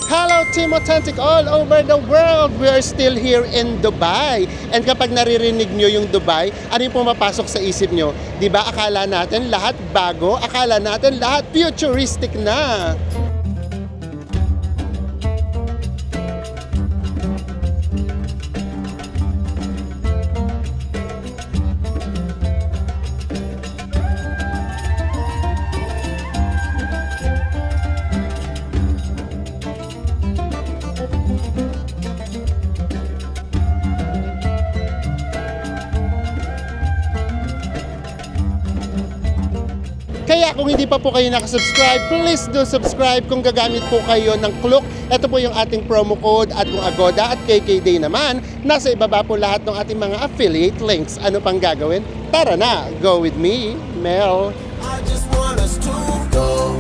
Hello Team Authentic all over the world! We are still here in Dubai. And kapag naririnig nyo yung Dubai, ano yung pumapasok sa isip nyo? Diba akala natin lahat bago? Akala natin lahat futuristic na? Kaya kung hindi pa po kayo nakasubscribe, please do subscribe kung gagamit po kayo ng Klook. Ito po yung ating promo code at kung Agoda at KKday naman, nasa ibaba po lahat ng ating mga affiliate links. Ano pang gagawin? Tara na! Go with me, Mel! I just want us to go.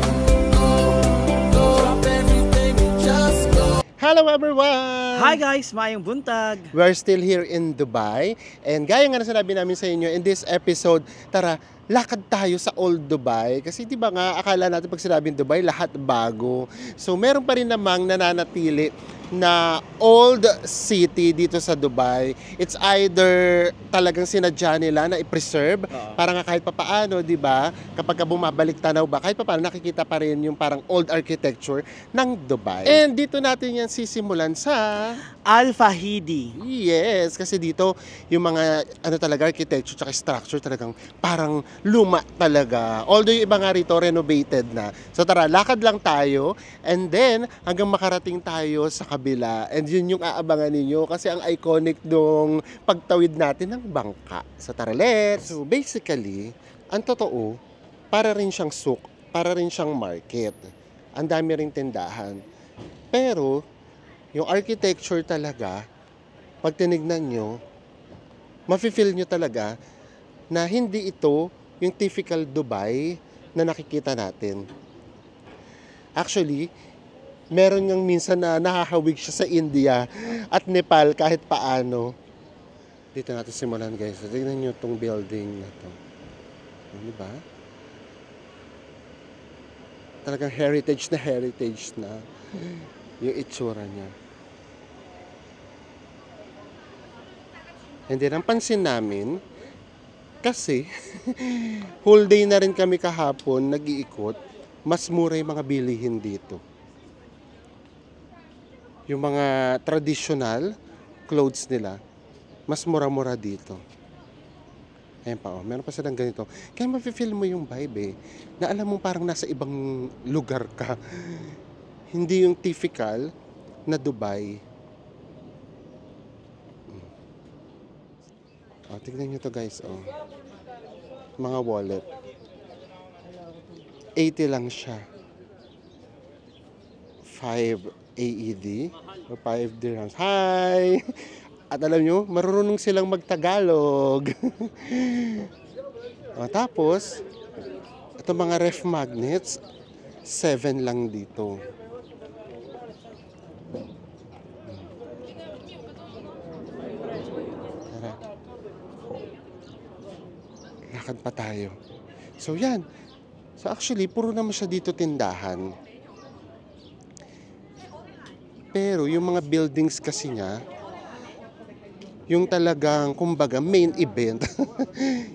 Drop everything and just go. Hello everyone! Hi guys! Mayong buntag! We're still here in Dubai. And gaya nga na sinabi namin sa inyo, in this episode, tara, lakad tayo sa Old Dubai. Kasi di ba nga, akala natin pag sinabing Dubai, lahat bago. So meron pa rin namang nananatili na old city dito sa Dubai. It's either talagang sinadya nila na i-preserve para nga kahit papaano, di ba? Kapag bumabalik tanaw ba, kahit papaano nakikita pa rin yung parang old architecture ng Dubai. And dito natin yan sisimulan sa Al Fahidi. Yes, kasi dito yung mga ano talaga architecture tsaka structure talagang parang luma talaga. Although yung iba nga rito renovated na. So tara, lakad lang tayo and then hanggang makarating tayo sa kabila. And yun yung aabangan ninyo kasi ang iconic nung pagtawid natin ng bangka. So tara, let's! So basically, ang totoo, para rin siyang souk, para rin siyang market. Ang dami ring tindahan. Pero, yung architecture talaga, pag tinignan nyo, mafe-feel nyo talaga na hindi ito yung typical Dubai na nakikita natin. Actually, meron yung minsan na nakahawig siya sa India at Nepal kahit paano. Dito natin simulan guys. Tignan nyo itong building na to. Ano ba? Talagang heritage na yung itsura niya. And then, ang pansin namin, kasi, whole day na rin kami kahapon, nag-iikot, mas mura yung mga bilihin dito. Yung mga traditional clothes nila, mas mura-mura dito. Ayan pa, oh, meron pa silang ganito. Kaya mafe-feel mo yung vibe na alam mo parang nasa ibang lugar ka. Hindi yung typical na Dubai. Oh, tignan nyo to guys, oh. Mga wallet. 80 lang siya. 5 AED o 5 dirhams. Hi! At alam nyo, marunong silang magtagalog. Oh, tapos, ito mga ref magnets, 7 lang dito. Tara. Lakad pa tayo. So yan. So actually, puro naman siya dito tindahan. Pero yung mga buildings kasi niya, yung talagang, kumbaga, main event,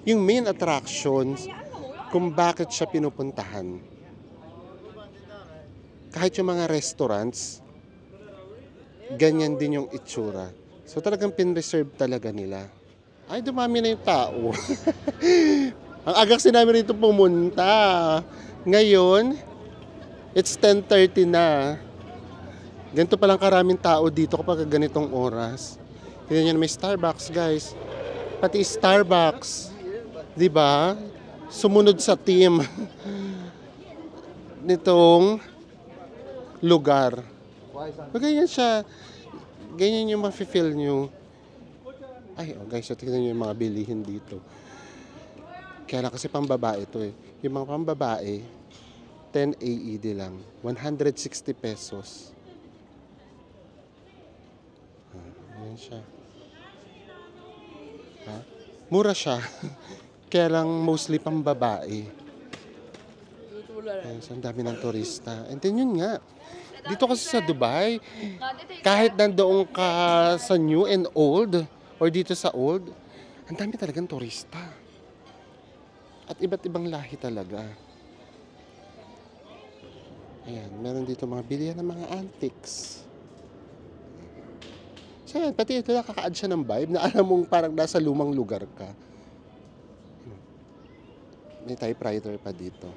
yung main attractions, kung bakit siya pinupuntahan. Kahit yung mga restaurants, ganyan din yung itsura. So talagang pin-reserve talaga nila. Ay, dumami na yung tao. Ang aga kasi namin rito pumunta. Ngayon, it's 10:30 na. Ganito palang karaming tao dito kapag ganitong oras. Tignan nyo na may Starbucks, guys. Pati Starbucks, di ba? Sumunod sa team nitong lugar. Ganyan siya. Ganyan yung mafe-feel nyo. Ay, oh guys, so tignan nyo yung mga bilihin dito. Kaya lang kasi pambabae ito eh. Yung mga pambabae, 10 AED lang. 160 pesos. Ayan siya. Ha? Mura siya. Kaya lang mostly pambabae. Ayan, so ang dami ng turista. And then yun nga, Dito kasi sa Dubai, kahit nandoon ka sa new and old, or dito sa old, ang dami talagang turista. At iba't ibang lahi talaga. Ayan, meron dito mga bilihan ng mga antiques. So yan, pati ito nakaka-add siya ng vibe na alam mong parang nasa lumang lugar ka. May typewriter pa dito.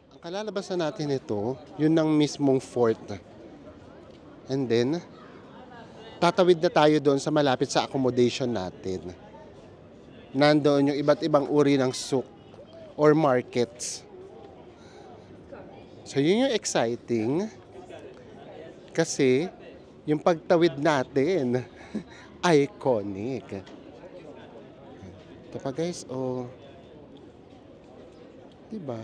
Ang kalalabasan natin ito, yun ng mismong fort. And then, tatawid na tayo doon sa malapit sa accommodation natin. Nandoon yung iba't ibang uri ng souk or markets. So yun yung exciting kasi yung pagtawid natin iconic. Ito pa guys, oh. Diba?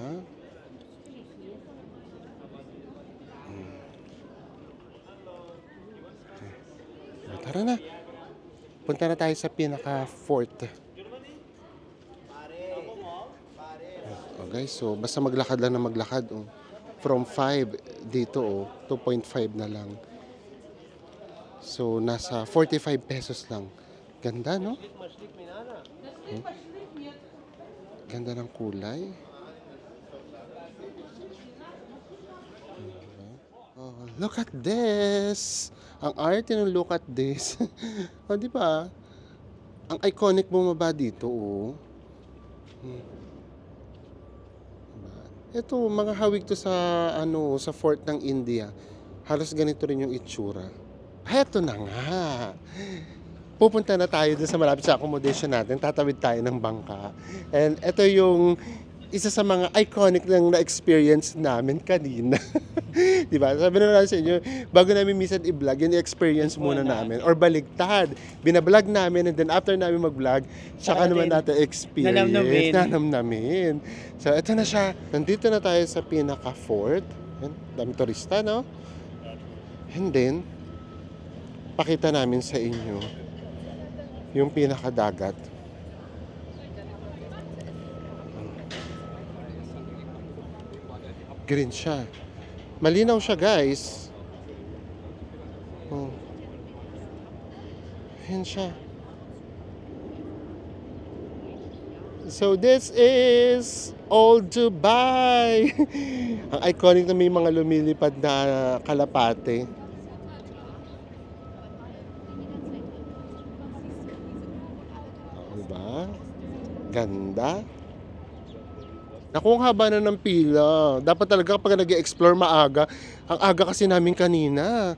Tara na. Punta na tayo sa pinaka-fort. Oh, guys, so basta maglakad lang na maglakad. Oh. From 5 dito, oh, 2.5 na lang. So, nasa 45 pesos lang. Ganda, no? Hmm? Ganda ng kulay. Oh, look at this! Ang arte ng look at this. O, di ba? Ang iconic bumaba dito, oh. Ito, mga hawig to sa sa fort ng India. Halos ganito rin yung itsura. Heto na nga. Pupunta na tayo dun sa malapit sa accommodation natin. Tatawid tayo ng bangka. And ito yung isa sa mga iconic ng na-experience namin kanina. Diba? Sabi na lang sa inyo, bago namin minsan i-vlog, yung experience muna namin. Or baligtad. Binablog namin and then after namin mag-vlog, tsaka naman natin experience. Nanamnamin. So, ito na siya. Nandito na tayo sa pinaka-fort. Dami turista, no? And then, pakita namin sa inyo yung pinaka-dagat. Green siya. Malinaw siya, guys. Oh. Ayan siya. So this is Old Dubai. Ang iconic na may mga lumilipad na kalapate. Diba? Ganda. Naku, ang haba na ng pila. Dapat talaga kapag nag-explore maaga. Ang aga kasi namin kanina.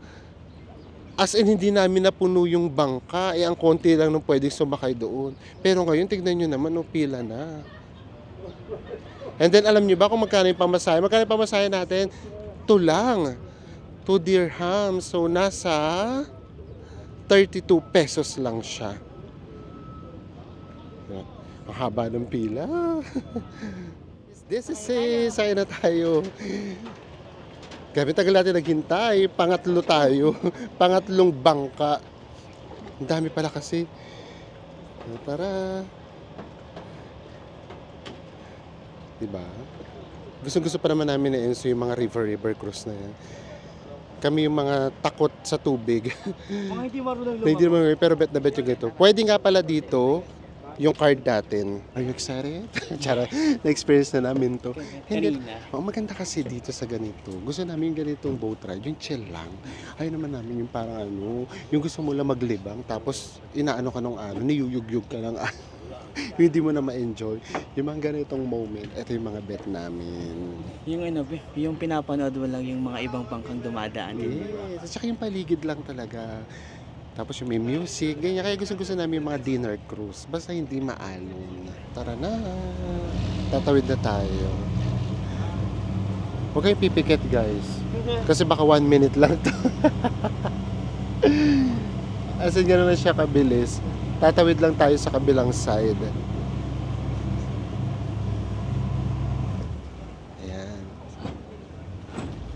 As in, hindi namin napuno yung bangka. Ang konti lang nung pwedeng sumakay doon. Pero ngayon, tignan nyo naman, pila na. And then, alam nyo ba kung magkano yung pamasahe? Magkano yung pamasahe natin? 2 lang. 2 dirham. So, nasa 32 pesos lang siya. Ang haba ng pila. This is it. Saan na tayo? Grabe tagal natin naghintay. Pangatlo tayo. Pangatlong bangka. Ang dami pala kasi. Tara. Diba? Gusto pa naman namin na Enzo yung mga river cruise na yan. Kami yung mga takot sa tubig. Mga hindi marunong Hindi naman, pero bet na bet yung ito. Pwede nga pala dito, yung card natin. Are you excited? Charot, na-experience na namin to. Hindi, maganda kasi dito sa ganito. Gusto namin yung ganitong boat ride, yung chill lang. Ayaw naman namin yung parang yung gusto mo lang maglibang, tapos inaano ka nung niyuyugyug ka ng hindi mo na ma-enjoy. Yung mga ganitong moment, ito yung mga bet namin. Yung pinapanood mo lang yung mga ibang bangkang dumadaan. Yes, at saka yung paligid lang talaga. Tapos yung may music, ganyan. Kaya gusto namin yung mga dinner cruise. Basta hindi maalon. Tara na. Tatawid na tayo. Huwag kayong pipikit, guys. Kasi baka 1 minute lang to. As in, gano'n na siya kabilis. Tatawid lang tayo sa kabilang side. Ayan.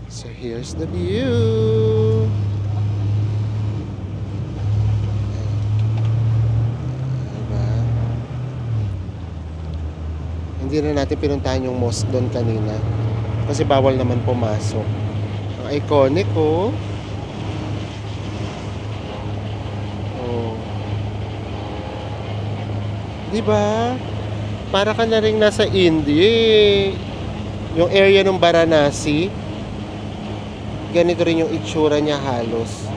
So here's the view. Hindi na natin pinuntahan yung mosque doon kanina. Kasi bawal naman pumasok. Ang iconic, oh. Oh. Di ba? Para ka na rin nasa India. Yung area ng Varanasi. Ganito rin yung itsura niya halos.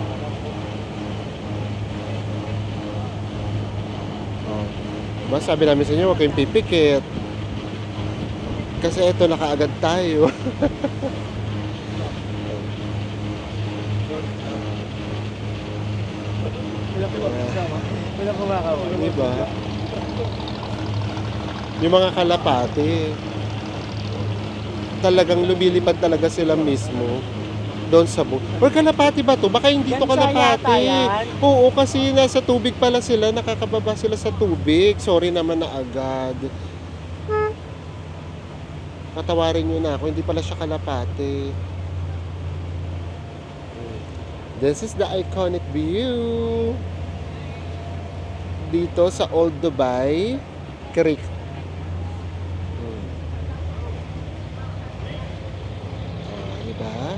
Oh. Diba, sabi namin sa inyo, huwag kayong pipikit. Kasi ito, nakaagad tayo. Wala kumakawa. Diba? Yung mga kalapate, talagang lumilipad talaga sila mismo doon sa boat. Or kalapati ba to? Baka hindi to kalapati. Oo, kasi nasa tubig pala sila, nakakababa sila sa tubig. Sorry naman na agad. Patawarin nyo na ako, hindi pala siya kalapati. This is the iconic view dito sa Old Dubai Creek. Diba?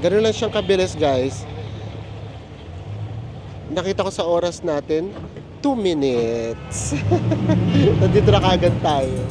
Ganun lang siyang kabilis, guys. Nakita ko sa oras natin 2 minutes. Nandito na kagad tayo.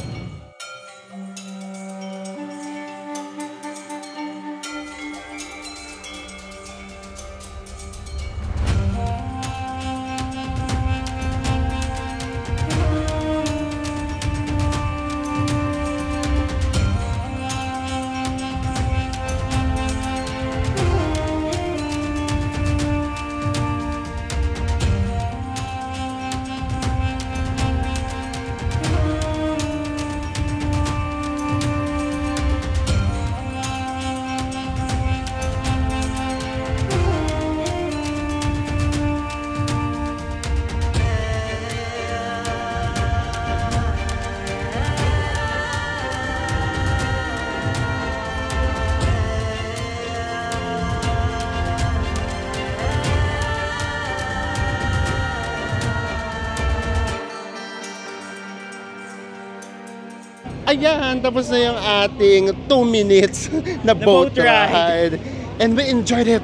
Ayan, tapos na yung ating 2 minutes na boat boat ride. ride. And we enjoyed it.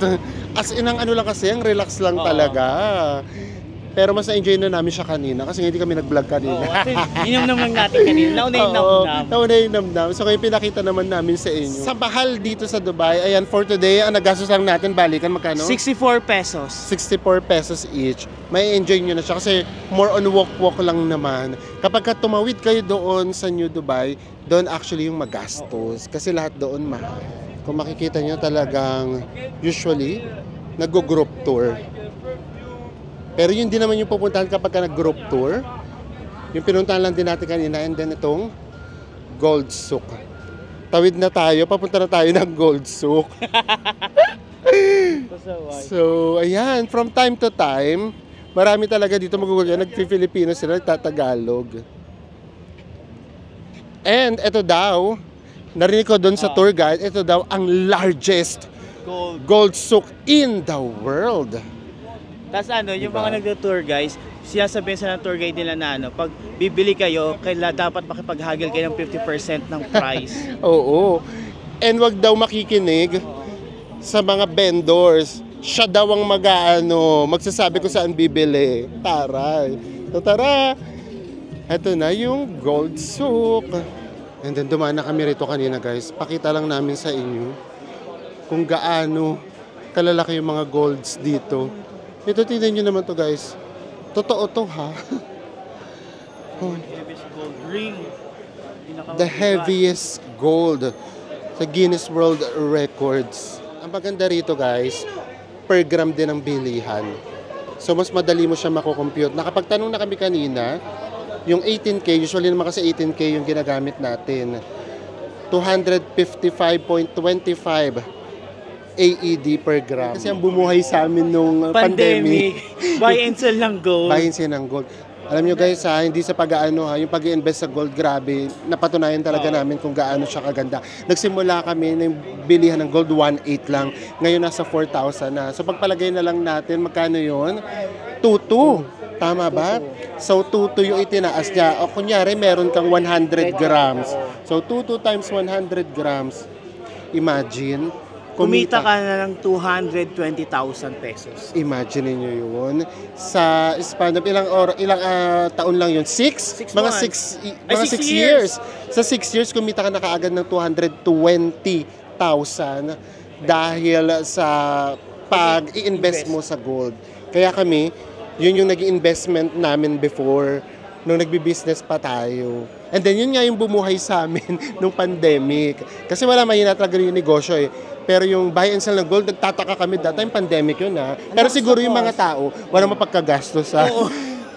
As in, ang ano lang kasi, ang relax lang Oo. talaga. Pero mas na-enjoy na namin siya kanina kasi hindi kami nag-vlog kanina. Oo, kasi inom naman natin kanina. Nauna yung Oo, namnam. nauna yung namnam. So kayo pinakita naman namin sa inyo. Sa bahal dito sa Dubai, ayan, for today, ang nagastos lang natin, balikan magkano? 64 pesos. 64 pesos each. May enjoy nyo na siya kasi more on walk-walk lang naman. Kapag tumawid kayo doon sa New Dubai, doon actually yung magastos. Kasi lahat doon mahal. Kung makikita nyo talagang usually, nag-group tour. Pero yun din naman yung pupuntahan kapag ka nag-group tour. Yung pinuntahan lang din natin kanina and then itong Gold Souk. Tawid na tayo, papunta na tayo ng Gold Souk. So, ayan, from time to time, marami talaga dito magugulyan, nag-Filipino sila, nagtatagalog. And ito daw, narinig ko doon sa tour guide, ito daw ang largest Gold Souk in the world. Tapos ano, yung Diba? mga nagdo-tour guys, sinasabihin sa ng tour guide nila na ano, pag bibili kayo, dapat makipaghagil kayo ng 50% ng price. Oo. And wag daw makikinig sa mga vendors. Siya daw ang magsasabi kung saan bibili. Taray. So tara, eto na yung Gold Souk. And then dumaan na kami rito kanina guys. Pakita lang namin sa inyo kung gaano kalalaki yung mga golds dito. Ito, tingnan nyo naman to guys. Totoo to ha. Gold ring. The heaviest gold sa Guinness World Records. Ang maganda rito guys, per gram din ang bilihan. So mas madali mo siya makukompute. Nakapagtanong na kami kanina, yung 18K, usually naman kasi 18K yung ginagamit natin. 255.25 AED per gram. Kasi ang bumuhay sa amin nung pandemic. Buy and sell ng gold. Buy and sell ng gold. Alam nyo guys ha, hindi sa yung pag-i-invest sa gold, grabe, napatunayan talaga namin kung gaano siya kaganda. Nagsimula kami ng bilihan ng gold, 1.8 lang. Ngayon nasa 4,000 na. So pagpalagay na lang natin, magkano yun? 2.2. Tama ba? So, 2 yung itinaas niya. O kunyari, meron kang 100 grams. So, 2 times 100 grams. Imagine. Kumita ka na ng 220,000 pesos. Imagine niyo yun. Sa span of ilang taon lang yun? 6? Mga months. 6 years. Sa 6 years, kumita ka na kaagad ng 220,000 dahil sa pag-i-invest mo sa gold. Kaya kami, yun yung naging investment namin before nung nagbi-business pa tayo. And then yun nga yung bumuhay sa amin nung pandemic. Kasi wala, mahina talaga yung negosyo eh. Pero yung buy and sell ng gold, nagtataka kami that time, pandemic yun ha. Pero siguro yung mga tao, walang mapagkagastos ha.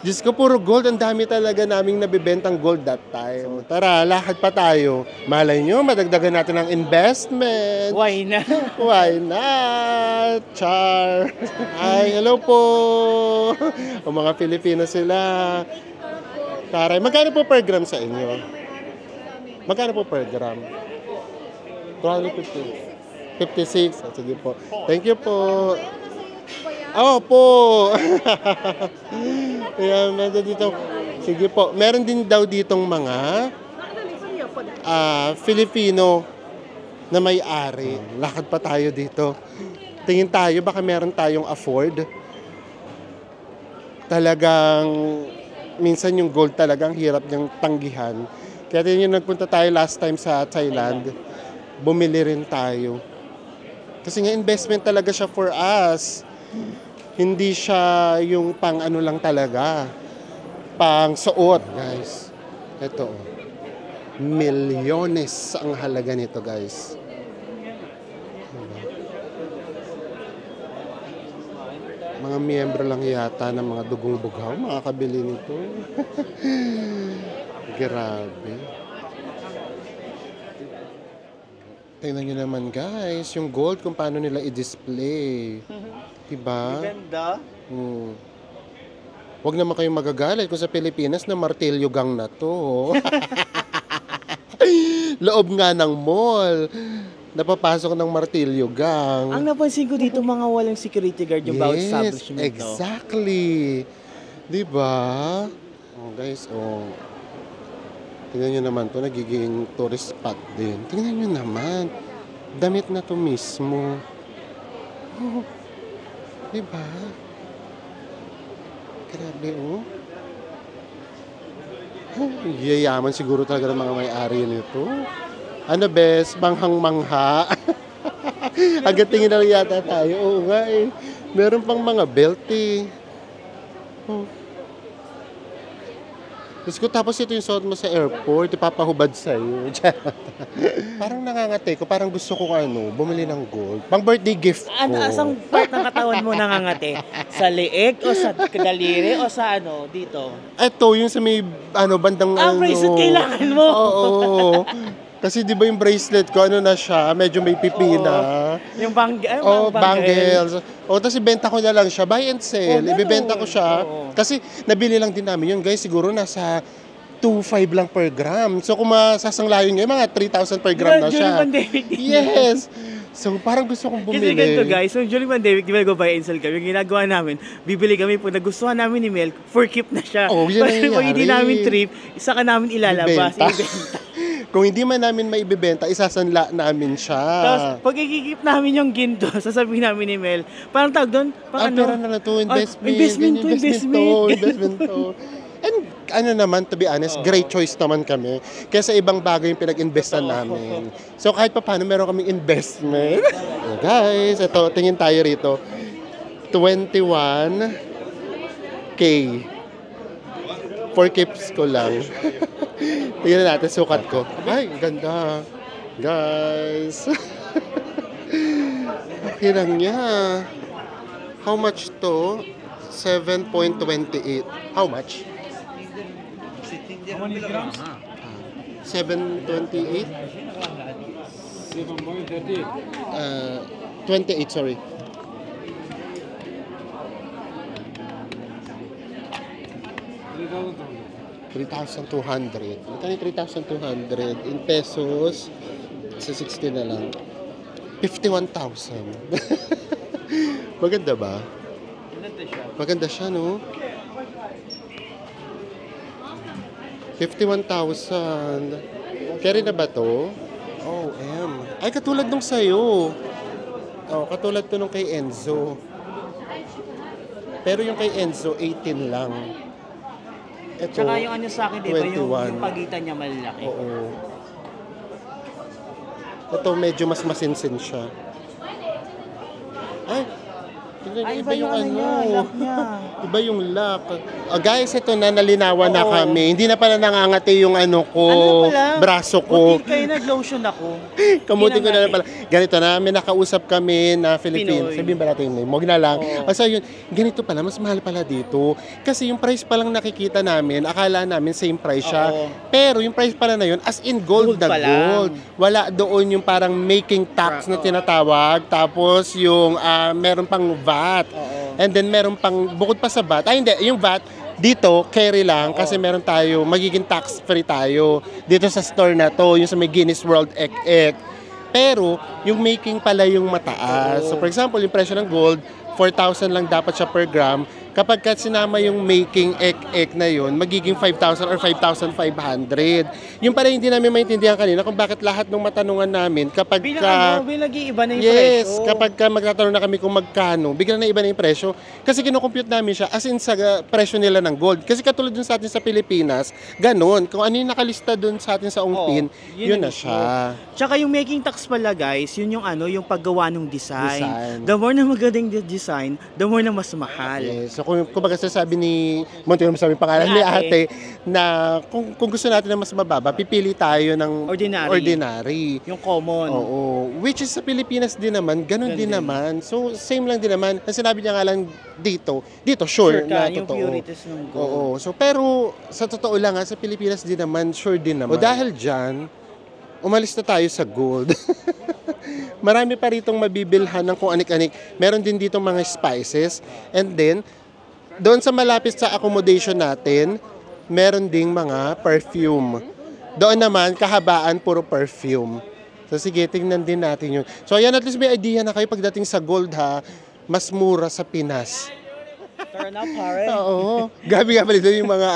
Diyos ko, puro gold. Ang dami talaga naming nabibentang gold that time. So, tara, lakad pa tayo. Malay nyo, madagdagan natin ang investment. Why na? Why not? Char! Ay, hello po! O mga Pilipino sila. Taray, magkano po per gram sa inyo? Magkano po per gram? 250. 56. Oh, sige po. Thank you po. Oo po. Ayan, meron dito. Sige po. Meron din daw ditong mga Filipino na may-ari. Lakad pa tayo dito. Tingin tayo, baka meron tayong afford. Talagang, minsan yung gold talagang hirap niyang tanggihan. Kaya din yung nagpunta tayo last time sa Thailand, bumili rin tayo. Kasi nga investment talaga siya for us. Hindi siya yung pang ano lang talaga. Pang suot, guys. Ito. Milyones ang halaga nito, guys. Mga miyembro lang yata ng mga dugong bughaw, makakabili nito. Grabe. Tingnan nyo naman guys, yung gold kung paano nila i-display. Diba? Ganda. Huwag naman kayong magagalit kung sa Pilipinas na martilyo gang na to. Loob nga ng mall. Napapasok ng martilyo gang. Ang napansin ko dito, mga walang security guard yung bawat establishment. Exactly. Diba? Oh guys, oh. Tingnan nyo naman to, nagiging tourist spot din. Tingnan nyo naman, damit na to mismo. Oh, diba? Grabe, oh. Yayaman siguro talaga ng mga may-ari nito. Ano bes, manghang-mangha. Agad tingin na lang yata tayo. Oo nga eh. Meron pang mga belt eh. Oh. Diyos ko, tapos ito yung suot mo sa airport, ipapahubad sa'yo. Parang nangangate ko, parang gusto ko bumili ng gold. Pang birthday gift ko. Asang part ng katawan mo nangangate? Sa leeg o sa daliri o sa dito? Ito, yung sa may bandang bracelet kailangan mo. Oo. Kasi di ba yung bracelet ko, na siya, medyo may pipina. Yung bangles. Tapos ibenta ko na lang siya, buy and sell. Ibibenta ko siya. Kasi nabili lang din namin yun, guys, siguro nasa 2.5 lang per gram. So kung masasanglayon nyo, mga 3,000 per gram na siya. During pandemic din. Yes! So parang gusto kong bumili. Kasi ganito guys, so during pandemic, di ba go-buy and sell kami, yung ginagawa namin, bibili kami po, nagustuhan namin ni Mel, for keep na siya. Yun ang Pag hindi namin trip, isa ka namin ilalabas. Ibenta. Kung hindi man namin maibibenta, isasanla namin siya. Tapos, pag ikikip namin yung ginto, sasabihin namin ni Mel, parang tawag doon, pera na to, investment. Investment to. And naman, to be honest, great choice naman kami. Kaya sa ibang bagay yung pinag-investan namin. So kahit pa paano, meron kaming investment. Guys, ito, tingin tayo rito. 21K. 4 keeps ko lang. Tingnan natin, sukat ko. Ay, ganda. Guys. Okay lang niya. How much to? 7.28. How much? How many grams? 7.28? 7.38. 28, sorry. 3,200. Magkano yung 3,200? In pesos, sa 60 na lang. 51,000. Maganda ba? Maganda siya. Maganda siya, no? 51,000. Carry na ba to? Oh, Ay, katulad nung sa'yo. Oh, katulad to nung kay Enzo. Pero yung kay Enzo, 18 lang. Ito, Tsaka yung ano sa akin, di ba? Yung 21. pagitan niya malalaki. Oo. Ito, medyo mas masinsin siya. Ay, tignan niyo, iba yung ano. lock niya. Iba yung lock. Oh, guys, ito na, nalinawan na Oo. kami. Hindi na pala nangangati yung ano ko, Ano pala? braso ko. Buti kayo nag-lotion ako. Kamuti ko na Pinangati. pala. Ganito na, may nakausap kami na Filipino. Pinoy. Sabihin ba natin, huwag na lang. Oo. So yun, ganito pala, mas mahal pala dito. Kasi yung price pa lang nakikita namin, akala namin same price siya. Oo. Pero yung price pala na yun, as in gold, Gold na pa lang. gold. Wala doon yung parang making tax na Oo. tinatawag. Tapos yung meron pang VAT. Oo. And then meron pang, bukod pa sa VAT, ay hindi, yung VAT, dito, carry lang kasi meron tayo, magiging tax free tayo dito sa store na to, yung sa may Guinness World Ek. Pero, yung making pala yung mataas. So, for example, yung presyo ng gold, 4,000 lang dapat siya per gram. Kapag sinama yung making ek na yun, magiging 5,000 or 5,500. Yung pala hindi namin maintindihan kanina kung bakit lahat ng matanungan namin kapag Bilang nag-iiba na yung yes, presyo. kapag magtatanong na kami kung magkano, bigla na iba na yung presyo. Kasi kinocompute namin siya as in sa presyo nila ng gold. Kasi katulad dun sa atin sa Pilipinas, ganun. Kung ano yung nakalista dun sa atin sa Ongpin, Oo, yun yun na ang siya. Tsaka yung making tax pala guys, yun yung ano, yung paggawa ng design. Design. The more na magaling yung design, the more na mas mahal. Yes. So kung baga sabi ni Monty, sabi pangalan ni ate, na kung gusto natin na mas mababa, pipili tayo ng ordinary. Yung common. Oo. Which is sa Pilipinas din naman, ganun din naman. So same lang din naman. Ang sinabi niya nga lang dito sure na yung totoo. purities ng gold. Oo. So pero sa totoo lang sa Pilipinas din naman, sure din naman. O dahil diyan, umalis na tayo sa gold. Marami pa ritong mabibilhan ng kung anik-anik. Meron din dito mga spices. And then, doon sa malapit sa accommodation natin, meron ding mga perfume. Doon naman, kahabaan, puro perfume. So sige, tingnan din natin yun. So ayan, at least may idea na kayo pagdating sa gold ha, mas mura sa Pinas. Turn up, pare. Oo. Gabi nga pala doon yung mga,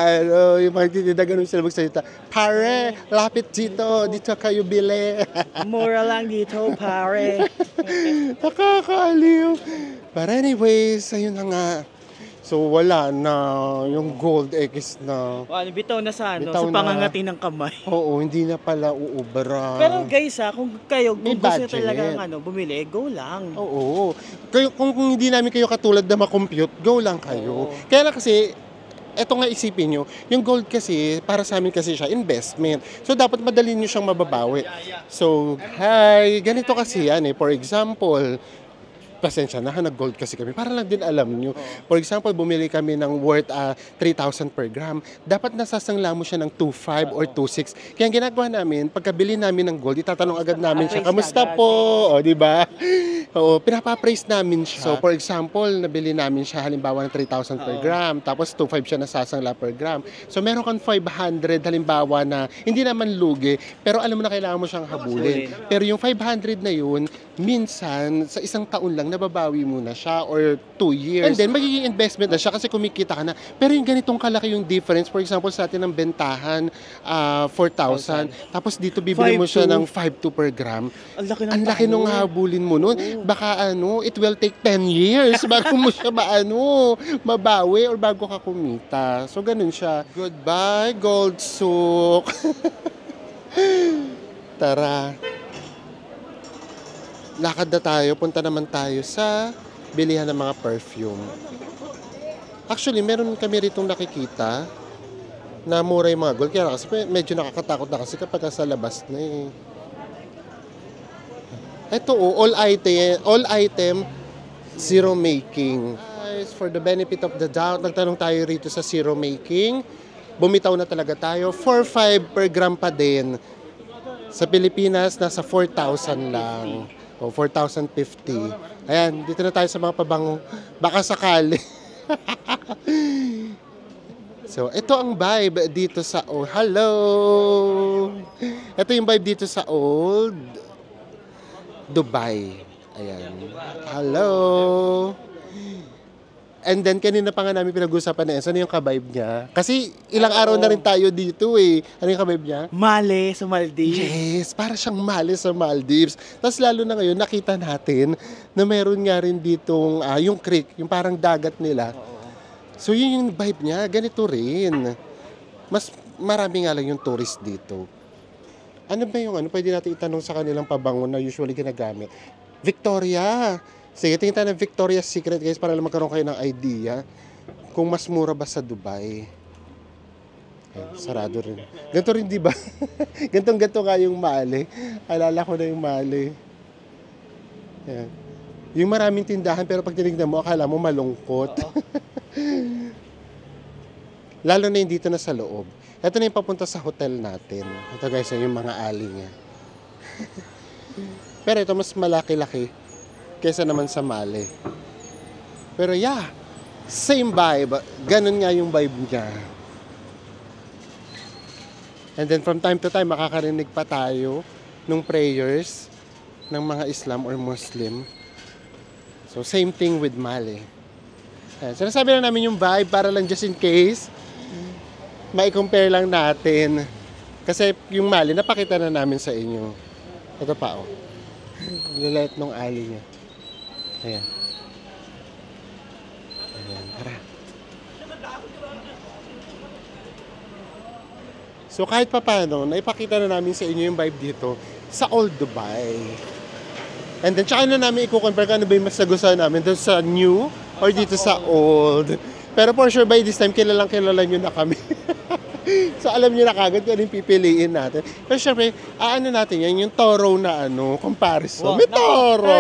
yung mga titinda ganun sila magsalita. Pare, lapit dito kayo bili. Mura lang dito, pare. Nakakaaliw. But anyways, ayun na nga. So wala na yung gold X na. Ano, bitaw na sa ano, Bitaw sa na. pangangati ng kamay. Oo, hindi na pala uubra. Pero guys kung kayo, May kung gusto nyo budget. talaga bumili, go lang. Oo. Kayo, kung hindi namin kayo katulad na makompute, go lang kayo. Oo. Kaya lang kasi, eto nga isipin nyo, yung gold kasi, para sa amin kasi siya, investment. So, dapat madali nyo siyang mababawi. So, hi, ganito kasi yan eh. For example, pasensya na, nag-gold kasi kami. Para lang din alam nyo. For example, bumili kami ng worth 3,000 per gram. Dapat nasasangla mo siya ng 2,500 or 2,600. Kaya ang ginagawa namin, pagkabili namin ng gold, itatanong agad namin siya, Appraise kamusta agad. po? O, di ba? Oo, pinapa-appraise namin siya. So, for example, nabili namin siya halimbawa ng 3,000 per gram, tapos 2,500 siya nasasangla per gram. So, meron kang 500 halimbawa na hindi naman lugi, pero alam mo na kailangan mo siyang habulin. Pero yung 500 na yun, minsan, sa isang taon lang, nababawi mo na siya or 2 years. And then, magiging investment na siya kasi kumikita ka na. Pero yung ganitong kalaki yung difference, for example, sa atin ng bentahan, 4,000. Tapos dito, bibili mo siya 5,200 ng 5,200 per gram. Ang laki Nung habulin mo nun. Baka it will take 10 years bago mo siya mabawi or bago ka kumita. So, ganun siya. Goodbye, Gold Souk. Tara. Lakad na tayo. Punta naman tayo sa bilihan ng mga perfume. Actually, meron kami ritong nakikita na mura yung mga gold. Kaya kasi medyo nakakatakot na kasi kapag sa labas na eh. Ito all item, zero making. Guys, for the benefit of the doubt, nagtanong tayo rito sa zero making. Bumitaw na talaga tayo. 4,500 per gram pa din. Sa Pilipinas, nasa 4,000 lang. O 4,050. Ayan, dito na tayo sa mga pabango. Baka sakali. So, ito ang vibe dito sa Old. Hello! Ito yung vibe dito sa Old Dubai. Ayan. Hello! And then, kanina pa nga namin pinag-usapan na Enzo, ano yung ka-vibe niya? Kasi ilang araw na rin tayo dito eh. Ano yung ka-vibe niya? Male sa Maldives. Yes, para siyang mali sa Maldives. Tapos lalo na ngayon, nakita natin na meron nga rin ditong, yung creek, yung parang dagat nila. So yun yung vibe niya, ganito rin. Mas marami nga lang yung tourist dito. Ano ba yung pwede natin itanong sa kanilang pabango na usually ginagamit? Victoria! Sige, tingin tayo ng Victoria's Secret guys para lang magkaroon kayo ng idea kung mas mura ba sa Dubai. Ayun, sarado rin. Ganito rin, di ba? Gantong-ganto nga yung Mali. Alala ko na yung Mali. Ayan. Yung maraming tindahan pero pag tinignan mo, akala mo malungkot. Lalo na yung dito na sa loob. Ito na yung papunta sa hotel natin. Ito guys, yung mga alley niya. Pero ito mas malaki-laki kesa naman sa Mali. Pero yeah, same vibe. Ganun nga yung vibe niya. And then from time to time, makakarinig pa tayo ng prayers ng mga Islam or Muslim. So same thing with Mali. Ayan, sinasabi lang namin yung vibe para lang just in case mai-compare lang natin. Kasi yung Mali, napakita na namin sa inyo. Ito pa, oh. Lilit nung alley niya. Ayan. Ayan, tara. So kahit pa paano, naipakita na namin sa inyo yung vibe dito sa Old Dubai. And then, tsaka na namin i-compare kung ano ba yung mas nagustuhan namin doon sa new or dito sa old. Pero for sure, by this time, kilala nyo na kami. So alam nyo na kagad kung anong pipiliin natin. Pero syempre, ano natin yan, yung Toro na comparison. May Toro!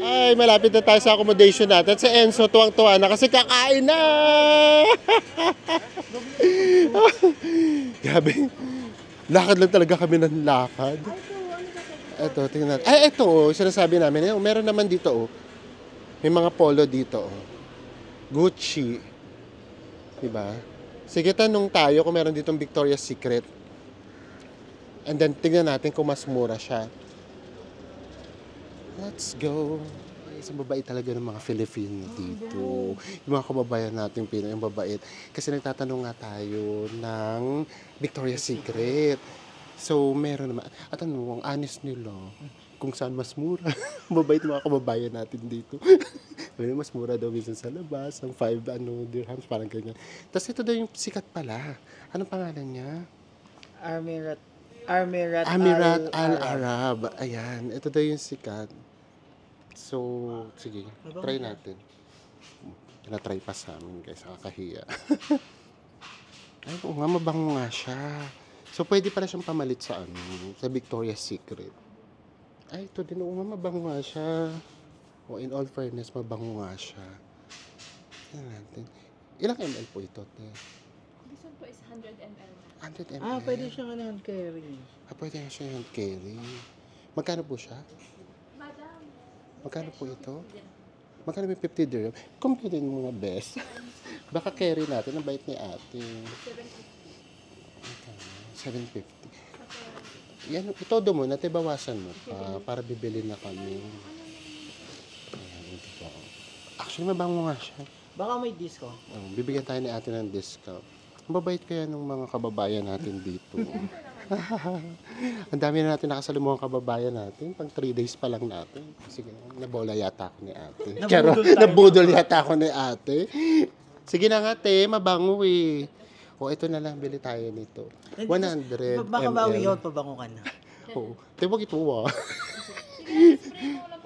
Ay, malapit na tayo sa accommodation natin. Si Enzo, tuwang-tuwa na kasi kakain na! Grabe. Lakad lang talaga kami ng lakad. Ito, tingnan natin. Ay, ito, sinasabi namin. Meron naman dito, may mga polo dito, Gucci. Diba? Sige, tanong tayo kung meron ditong Victoria's Secret. And then, tingnan natin kung mas mura siya. Let's go. Isang babait talaga ng mga Filipino dito. Yung mga kababayan natin Pinoy, yung babait. Kasi nagtatanong nga tayo ng Victoria's Secret. So, meron naman. At ang honest nila, kung saan mas mura. Mabait mga kababayan natin dito. Mas mura daw minsan sa labas. Ang 5 dirhams, parang ganyan. Tapos ito daw yung sikat pala. Anong pangalan niya? Amirat Al-Arab. Ayan, ito daw yung sikat. So, sige, try natin. Tinatry pa sa amin guys, nakakahiya. Ay, oo nga, mabango nga siya. So, pwede pala siyang pamalit sa sa Victoria's Secret. Ay, ito din, oo nga, mabango nga siya. O, in all fairness, mabango nga siya. Tignan natin. Ilang ml po ito? This one po is 100 ml. 100 ml? Pwede siyang hand carry. Pwede nga siya hand carry. Magkano po siya? Madam. Magkano po ito? Magkano may 50 dirham? Kumpitin mo nga, best. Baka carry natin. Ang bait ni ate. 750. Yan, itodo mo, natibawasan mo pa para bibili na kami. Ayan, ito po. Actually, mabango nga siya. Baka may discount. Bibigyan tayo ni ate ng discount. Ang babait kaya ng mga kababayan natin dito. Ang dami na natin nakasalamuhang kababayan natin. Pang 3 days pa lang natin. Sige, nabola yata ako ni ate. Nabudol yata ako ni ate. Sige na nga, te, mabango eh. O, ito na lang, bili tayo nito. 100 Baka ml. bawi out, pabango ka na. Oo. Te, wag ito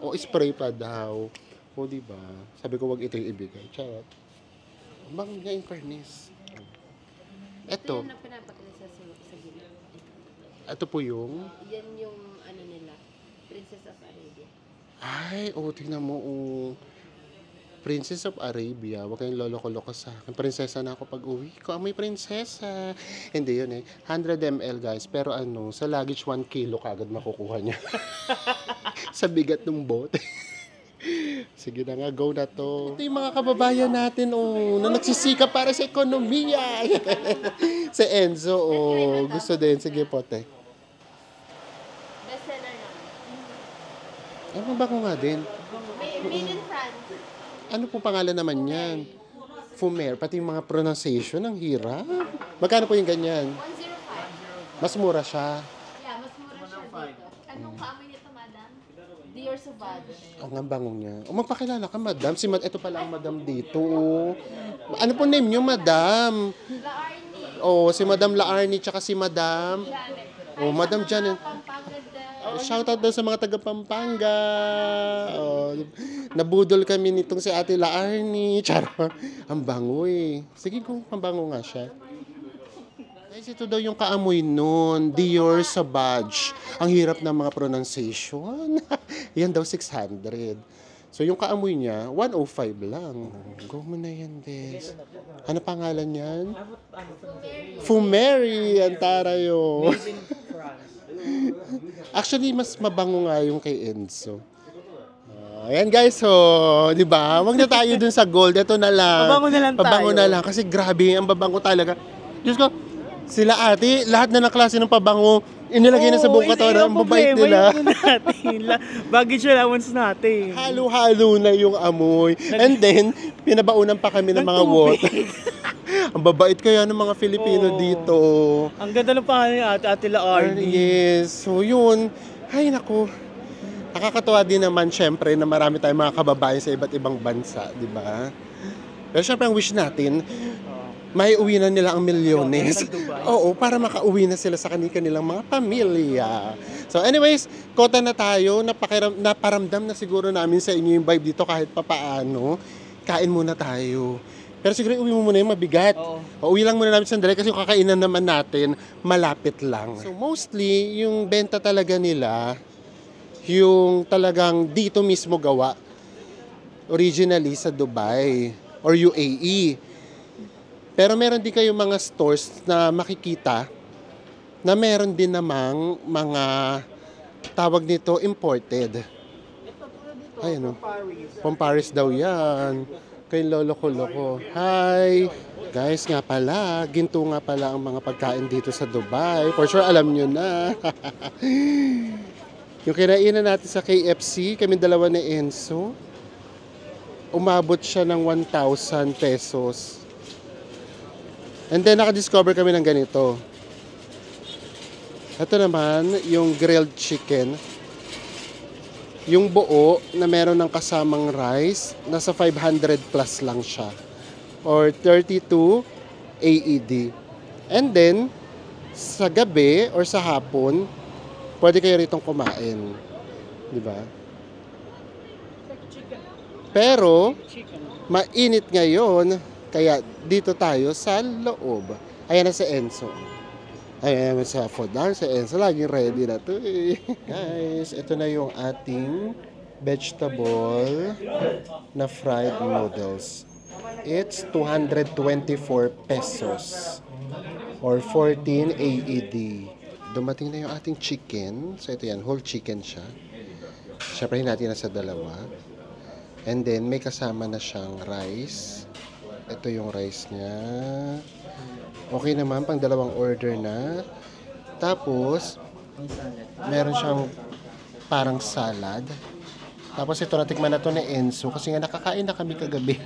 O, spray pa daw. O, diba? Sabi ko, wag ito yung ibigay. Charot. Bang niya in fairness. Ito. Yan ang pinapakita sa gilid. Ito po yung... Yan yung ano nila, Princess of Arabia. Ay, tingnan mo. Princess of Arabia. Huwag kayong loloko-loko sa akin. Prinsesa na ako pag uwi ko. May prinsesa. Hindi yun 100 ml guys. Pero sa luggage 1 kilo kagad makukuha niya. Sa bigat ng bote. Sige na nga, go na to. Ito yung mga kababayan natin, na nagsisikap para sa ekonomiya. Si Enzo, gusto din. Sige po, te. Bestseller naman. Ano ba ko nga din? Made in France. Ano po pangalan naman yan? Fumer. Pati yung mga pronunciation, ang hirap. Magkano po yung ganyan? 105. Mas mura siya. Yeah, mas mura siya dito. Anong kaamoy nito, madam? Dior Sauvage. Ang bango niya. O magpakilala ka, madam. Ito pala ang madam dito. Oh. Ano po name niyo, madam? La Arnie. Oh, si Madam Laarni tsaka si Madam. Janet. Oh, Madam Janet. Pampanga Shoutout daw sa mga taga Pampanga. Oh, nabudol kami nitong si Ate Laarni. Charot. Ang bango eh. Sige kung pambango nga siya. Guys, ito daw yung kaamoy nun. Dior Sauvage. Ang hirap ng mga pronunciation. Yan daw 600. So yung kaamoy niya, 105 lang. Go mo na yan, Des. Ano pangalan yan? Fumeri. Ang tarayo. Actually, mas mabango nga yung kay Enzo. Ayan guys, so, di ba? Wag na tayo dun sa gold. Ito na lang. Pabango na lang Pabango tayo. na lang. Kasi grabe, ang babango talaga. Diyos ko, sila ate, lahat na ng klase ng pabango, inilagay na sa buong katawan. Ang babait nila. Baggage allowance natin. Halo-halo na yung amoy. And then, pinabaunan pa kami ng mga water. Ang babait kaya ng mga Filipino Oo. dito. Ang ganda ng pangalan ni Ate La Arnie. Yes. So, yun. Ay, naku. Nakakatuwa din naman, syempre, na marami tayong mga kababayan sa iba't ibang bansa, di ba? Pero syempre, ang wish natin, may uwi na nila ang milyones. Sa Dubai. Oo, para makauwi na sila sa kanilang mga pamilya. So anyways, kota na tayo. Naparamdam na siguro namin sa inyo yung vibe dito kahit papaano. Kain muna tayo. Pero siguro uwi mo muna yung mabigat. Oo. Uwi lang muna namin sandali kasi yung kakainan naman natin, malapit lang. So mostly, yung benta talaga nila, yung talagang dito mismo gawa, originally sa Dubai or UAE. Pero meron din kayo mga stores na makikita na meron din namang mga tawag nito imported. Ayun o. From Paris daw yan. Kay Lolo Loko. Hi! Guys, nga pala, ginto nga pala ang mga pagkain dito sa Dubai. For sure, alam nyo na. Yung kinainan natin sa KFC, kami dalawa ni Enzo, umabot siya ng 1,000 pesos. And then, nakadiscover kami ng ganito. Ito naman, yung grilled chicken. Yung buo na meron ng kasamang rice, nasa 500 plus lang siya. Or 32 AED. And then, sa gabi or sa hapon, pwede kayo ritong kumain. Di ba? Pero, mainit ngayon, kaya dito tayo sa loob. Ayan na si Enzo. Ayan sa food lang. Si Enzo laging ready na to eh. Guys, ito na yung ating vegetable na fried noodles. It's 224 pesos or 14 AED. Dumating na yung ating chicken. So ito yan, whole chicken siya. Siyempre natin na sa dalawa. And then may kasama na siyang rice. Ito yung rice niya. Okay naman, pang dalawang order na. Tapos, meron siyang parang salad. Tapos ito, natikman na to ni Enzo. Kasi nga nakakain na kami kagabi.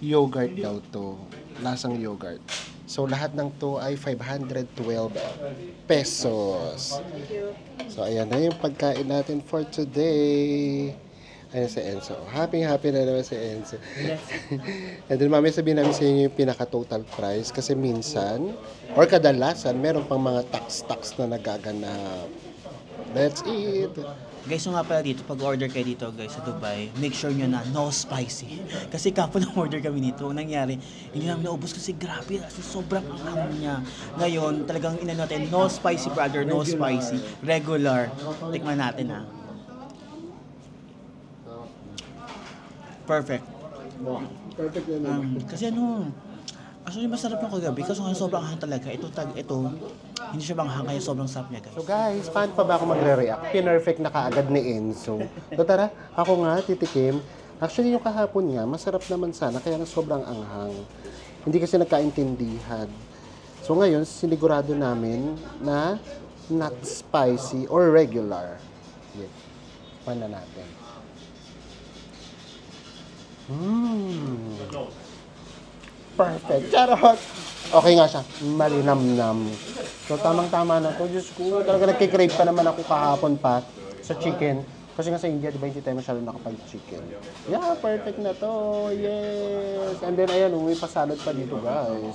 Yogurt daw to. Lasang yogurt. So, lahat ng to ay 512 pesos. So, ayan na yung pagkain natin for today. Ayan si Enzo. Happy na naman si Enzo. And then mamaya sabihin namin sa inyo yung pinaka-total price kasi minsan or kadalasan meron pang mga tax na nagaganap. That's it. Guys, so nga pala dito, pag order kayo dito guys sa Dubai, make sure nyo na no spicy. Kasi kapon ng order kami nito, nangyari, hindi namin naubos kasi grabe, kasi sobrang anghang niya. Ngayon, talagang ina natin, no spicy brother, no spicy, regular. Tikman natin ha. Perfect. Perfect na Kasi actually masarap yung kagabi, kasi nga sobrang anghang talaga. Ito, hindi siya manghang, kaya sobrang sarap niya guys. So guys, paano pa ba ako magre-react? Pinerfect na kaagad ni Enzo. So tara, ako nga titikim. Actually yung kahapon nga, masarap naman sana, kaya na sobrang anghang. Hindi kasi nagkaintindihan. So ngayon, sinigurado namin na not spicy or regular. Yeah. Paano natin? Perfect. Charot! Okay nga siya. Malinamnam. So, tamang-tama na to. Diyos ko, talaga nagkikrave pa naman ako kahapon pa sa chicken. Kasi nga sa India, di ba, hindi tayo masyado nakapag-chicken. Yeah, perfect na to. Yes! And then, ayan, may pasalad pa dito, guys.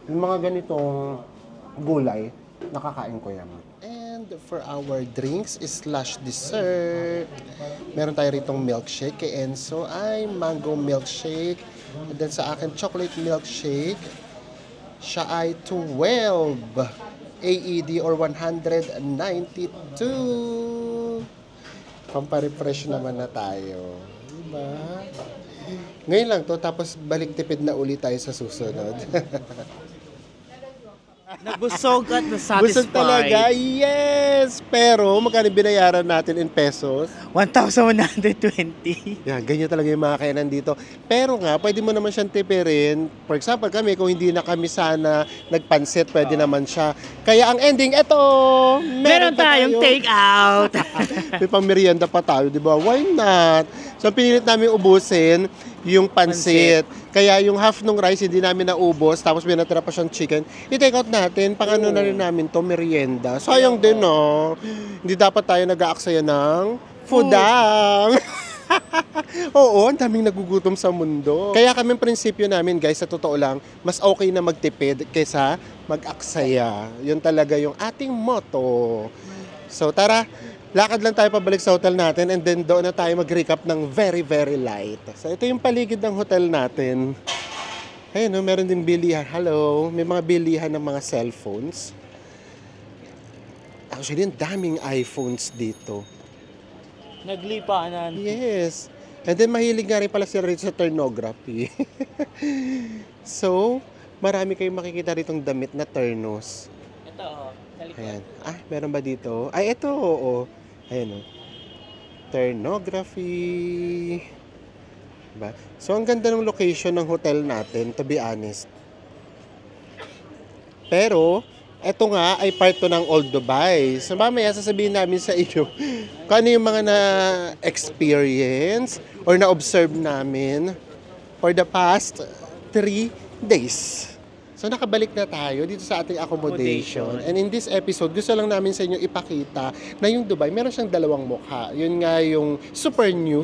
Yung mga ganitong gulay, nakakain ko yan. And for our drinks slash dessert, meron tayo ritong milkshake. Kay Enzo ay mango milkshake. And then sa akin, chocolate milkshake. Siya ay 12 AED or 192. Pampa-refresh naman na tayo. Diba? Ngayon lang to, tapos balik tipid na ulit tayo sa susunod. Nabusog at Busog nasatisfied. talaga, yes! Pero magkano binayaran natin in pesos? 1,120. Yan, ganyan talaga yung mga kainan dito. Pero nga, pwede mo naman siyang tipirin. For example, kami, kung hindi na kami sana nagpansit, pwede naman siya. Kaya ang ending, eto! Meron pa tayong take out. May pang merienda pa tayo, di ba? Why not? So, pinilit namin ubusin yung pansit. Kaya yung half ng rice, hindi namin naubos. Tapos may natira pa siyang chicken. I-take out natin. Pang ano na rin namin to, merienda. Sayang din, no? Hindi dapat tayo nag-aaksaya ng foodang. Oo, ang daming nagugutom sa mundo. Kaya kami prinsipyo namin, guys, sa totoo lang, mas okay na magtipid kaysa mag-aksaya. Yun talaga yung ating motto. So, tara. Lakad lang tayo pabalik sa hotel natin and then doon na tayo mag-recap ng very, very light. So, ito yung paligid ng hotel natin. Ayun, no, meron din bilihan. Hello, may mga bilihan ng mga cellphones. Actually, ang daming iPhones dito. Naglipanan. Yes. And then, mahilig nga rin pala sila rito sa turnography. So, marami kayong makikita ritong damit na turnos. Ito, sa likod. Ayan. Ah, meron ba dito? Ay, ito, oo. Ayan, o. Turnography. Diba? So, ang ganda ng location ng hotel natin, to be honest. Pero, eto nga ay part to ng Old Dubai. So, mamaya sasabihin namin sa inyo kung ano yung mga na-experience or na-observe namin for the past 3 days. So, nakabalik na tayo dito sa ating accommodation. And in this episode, gusto lang namin sa inyo ipakita na yung Dubai, meron siyang dalawang mukha. Yun nga yung super new.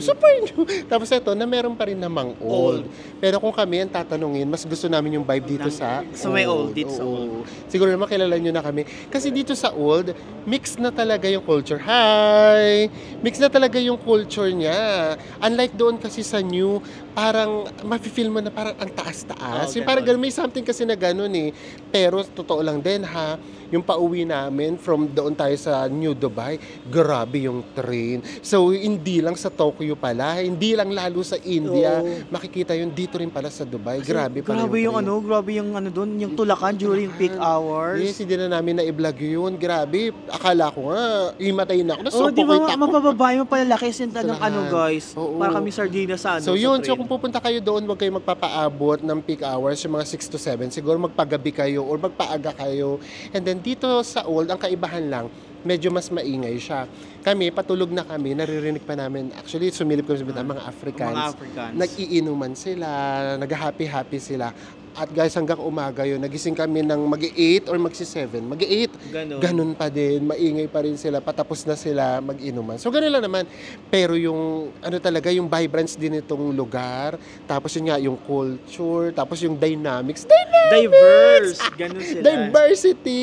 Tapos ito, na meron pa rin namang old. Pero kung kami ang tatanungin, mas gusto namin yung vibe dito sa So, may old dito sa Oo. Siguro naman kilala nyo na kami. Kasi dito sa old, mix na talaga yung culture. Hi! Mix na talaga yung culture niya. Unlike doon kasi sa new, parang mafe-feel mo na parang ang taas-taas. Yung parang ganun, may something kasi na ganun eh. Pero totoo lang din ha, yung pauwi namin from doon tayo sa New Dubai, grabe yung train. So hindi lang sa Tokyo pala, hindi lang lalo sa India, makikita yun dito rin pala sa Dubai. Grabe pala Grabe yung train. grabe yung doon, yung tulakan during peak hours. Yes, hindi na namin na-i-vlog yun. Grabe, akala ko nga, imatay na ako. Oh, di ba Nasuffocate ako. mapababae mo palalaki sinta ng Sanahan. guys. Oo. Para kami sardina sa So sa yun, so train. kung pupunta kayo doon, huwag kayong magpapaabot ng peak hours, yung mga 6 to 7. Siguro magpagabi kayo or magpaaga kayo. And then dito sa old, ang kaibahan lang, medyo mas maingay siya. Kami, patulog na kami, naririnig pa namin. Actually, sumilip kami sa mga Africans. Mga Africans. Nag-iinuman sila, nag-happy-happy sila. At guys, hanggang umaga yun, nagising kami ng mag-8 or mag-7. Mag-8, ganun pa din, maingay pa rin sila, patapos na sila mag-inuman. So, ganun lang naman. Pero yung, talaga, yung vibrance din itong lugar, tapos yun nga, yung culture, tapos yung dynamics. Diverse. Ganun sila. Diversity.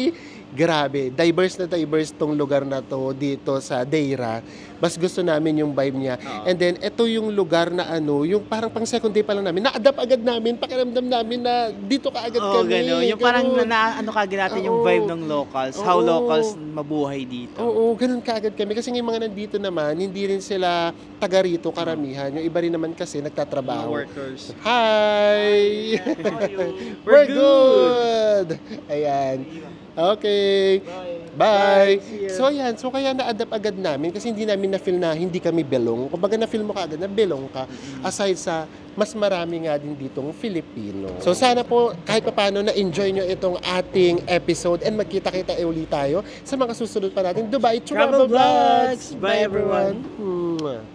Grabe, diverse tong lugar na to dito sa Deira. Mas gusto namin yung vibe niya. And then, ito yung lugar na yung parang pang second day pa lang namin, na-adapt agad namin, pakiramdam namin na dito ka agad kami. Gano'n. Yung parang kagad natin yung Oo. vibe ng locals. How Oo. locals mabuhay dito. Oo, ganun kaagad kami. Kasi yung mga nandito naman, hindi rin sila taga rito karamihan. Yung iba rin naman kasi Mga nagtatrabaho. workers. Hi! We're good! Ayan. Okay. Bye. See ya. So ayan, so kaya na-adapt agad namin kasi hindi namin na-feel na hindi kami belong. Kumbaga na-feel mo kaagad na belong ka. Aside sa mas marami nga din ditong Filipino. So sana po kahit paano na-enjoy nyo itong ating episode and magkita-kita ulit tayo sa mga susunod pa natin Dubai Travel Travel Vlogs. Vlogs. Bye, everyone. Mwah.